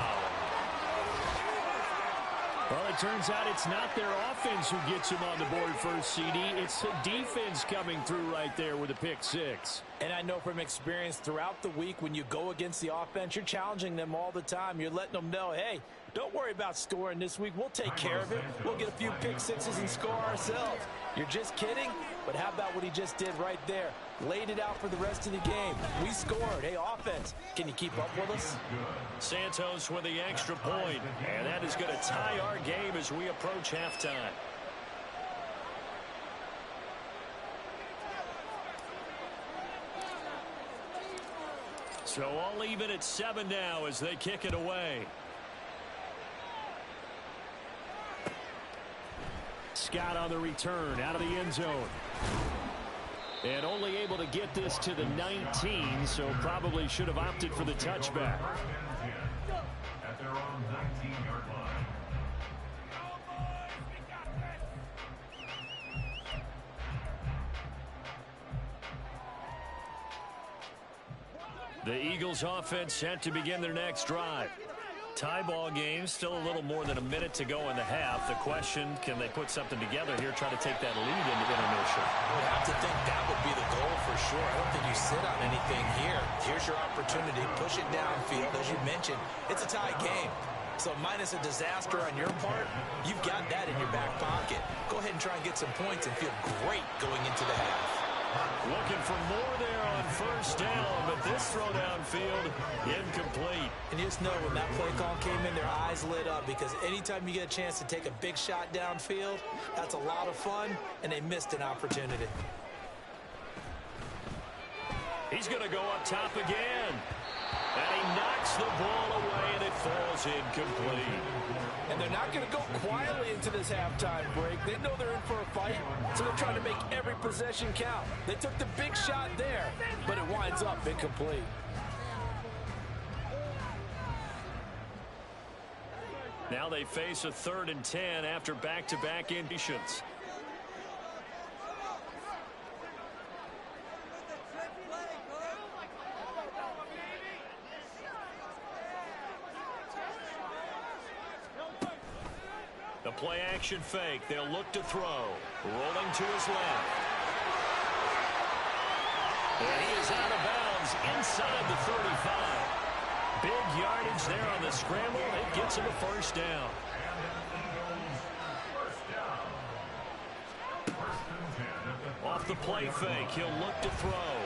S7: Well, it turns out it's not their offense who gets them on the board first, CD. It's the defense coming through right there with a pick 6.
S6: And I know from experience throughout the week, when you go against the offense, you're challenging them all the time. You're letting them know, hey, don't worry about scoring this week. We'll take care of it. We'll get a few pick 6s and score ourselves. You're just kidding? But how about what he just did right there? Laid it out for the rest of the game. We scored. Hey, offense, can you keep up with us?
S7: Santos with the extra point, and that is going to tie our game as we approach halftime. So all even at 7 now as they kick it away. Scott on the return out of the end zone. And only able to get this to the 19, so probably should have opted for the touchback.
S4: At their own 19-yard line.
S7: The Eagles offense set to begin their next drive. Tie ball game, still a little more than a minute to go in the half. The question, can they put something together here, try to take that lead into intermission?
S6: I would have to think that would be the goal for sure. I don't think you sit on anything here. Here's your opportunity. Push it downfield. As you mentioned, it's a tie game. So minus a disaster on your part, you've got that in your back pocket. Go ahead and try and get some points and feel great going into the half.
S7: Looking for more there on first down, but this throw downfield, incomplete.
S6: And you just know when that play call came in, their eyes lit up, because anytime you get a chance to take a big shot downfield, that's a lot of fun, and they missed an opportunity.
S7: He's going to go up top again. And he knocks the ball away, and it falls incomplete.
S6: And they're not going to go quietly into this halftime break. They know they're in for a fight, so they're trying to make every possession count. They took the big shot there, but it winds up incomplete.
S7: Now they face a 3rd and 10 after back-to-back incompletions. The play-action fake. They'll look to throw. Rolling to his left. And he is out of bounds inside the 35. Big yardage there on the scramble. It gets him a first down. Off the play fake, he'll look to throw.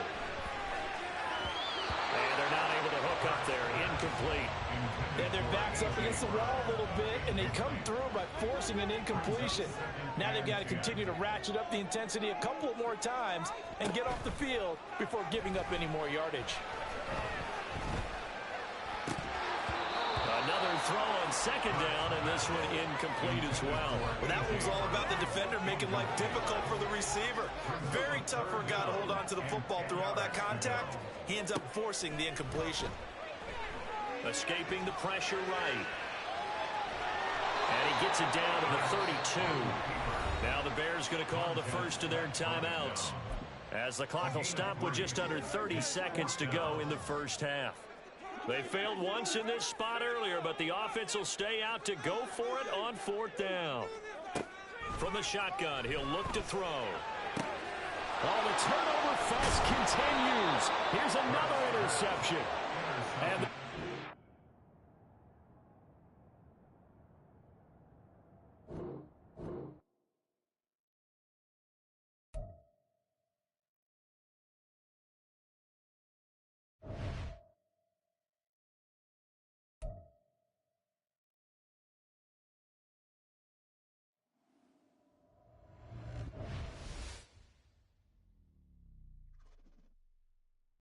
S7: And they're not able to hook up there. Incomplete.
S6: Yeah, their back's up against the wall a little bit, and they come through by forcing an incompletion. Now they've got to continue to ratchet up the intensity a couple of more times and get off the field before giving up any more yardage.
S7: Another throw on second down, and this one incomplete as well.
S5: Well, that one's all about the defender making life difficult for the receiver. Very tough for a guy to hold on to the football through all that contact. He ends up forcing the incompletion.
S7: Escaping the pressure right. And he gets it down to the 32. Now the Bears going to call the first of their timeouts, as the clock will stop with just under 30 seconds to go in the first half. They failed once in this spot earlier, but the offense will stay out to go for it on 4th down. From the shotgun, he'll look to throw. Oh, the turnover fuss continues. Here's another interception. And